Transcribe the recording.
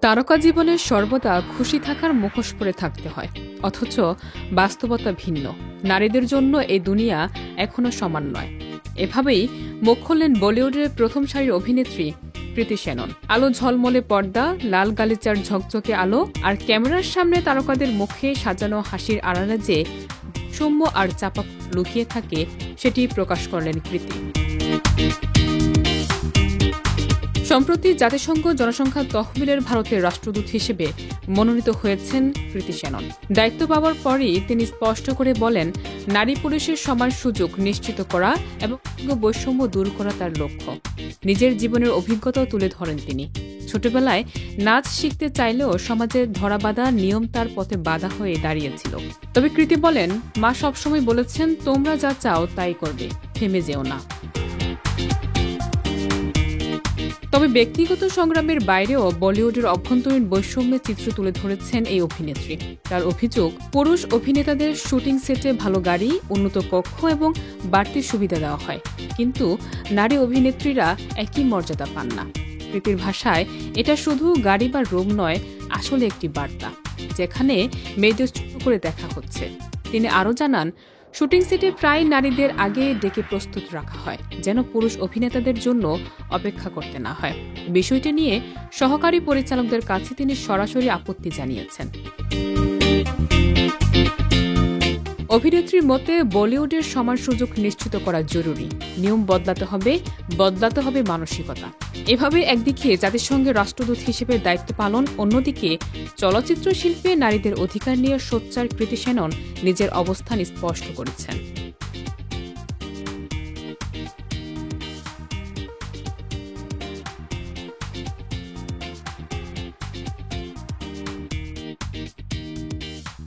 তারকা জীবনে সর্বদা খুশি থাকার মুখোশ পরে থাকতে হয়, অথচ বাস্তবতা ভিন্ন। নারীদের জন্য এই দুনিয়া এখনো সমান নয়। এভাবেই মুখ খুললেন বলিউডের প্রথম সারির অভিনেত্রী কৃতি সেনন। আলো ঝলমলে পর্দা, লাল গালিচার ঝকঝকে আলো আর ক্যামেরার সামনে তারকাদের মুখে সাজানো হাসির আড়ালে যে সৌম্য আর চাপা লুকিয়ে থাকে, সেটি প্রকাশ করলেন কৃতি। সম্প্রতি জাতিসংঘ জনসংখ্যা তহবিলের ভারতের রাষ্ট্রদূত হিসেবে মনোনীত হয়েছেন কৃতি সেনন। দায়িত্ব পাওয়ার পরই তিনি স্পষ্ট করে বলেন, নারী পুরুষের সমান সুযোগ নিশ্চিত করা এবং বৈষম্য দূর করা তার লক্ষ্য। নিজের জীবনের অভিজ্ঞতাও তুলে ধরেন তিনি। ছোটবেলায় নাচ শিখতে চাইলেও সমাজের ধরাবাঁধা নিয়ম তার পথে বাধা হয়ে দাঁড়িয়েছিল। তবে কৃতি বলেন, মা সবসময় বলেছেন, তোমরা যা চাও তাই করবে, থেমে যেও না। তবে ব্যক্তিগত সংগ্রামের বাইরেও বলিউডের অভ্যন্তরীণ বৈষম্যের চিত্র তুলে ধরেছেন এই অভিনেত্রী। তার অভিযোগ, পুরুষ অভিনেতাদের শুটিং সেটে ভালো গাড়ি, উন্নত কক্ষ এবং বাড়তি সুবিধা দেওয়া হয়, কিন্তু নারী অভিনেত্রীরা একই মর্যাদা পান না। কৃতির ভাষায়, এটা শুধু গাড়ি বা রুম নয়, আসলে একটি বার্তা, যেখানে মেয়েদের ছোট করে দেখা হচ্ছে। তিনি আরও জানান, শুটিং সেটে প্রায় নারীদের আগে ডেকে প্রস্তুত রাখা হয়, যেন পুরুষ অভিনেতাদের জন্য অপেক্ষা করতে না হয়। বিষয়টি নিয়ে সহকারী পরিচালকদের কাছে তিনি সরাসরি আপত্তি জানিয়েছেন। অভিনেত্রীর মতে, বলিউডের সমান সুযোগ নিশ্চিত করা জরুরি। নিয়ম বদলাতে হবে মানসিকতা। এভাবে একদিকে জাতিসংঘের রাষ্ট্রদূত হিসেবে দায়িত্ব পালন, অন্যদিকে চলচ্চিত্র শিল্পে নারীদের অধিকার নিয়ে সোচ্চার কৃতি সেনন নিজের অবস্থান স্পষ্ট করেছেন।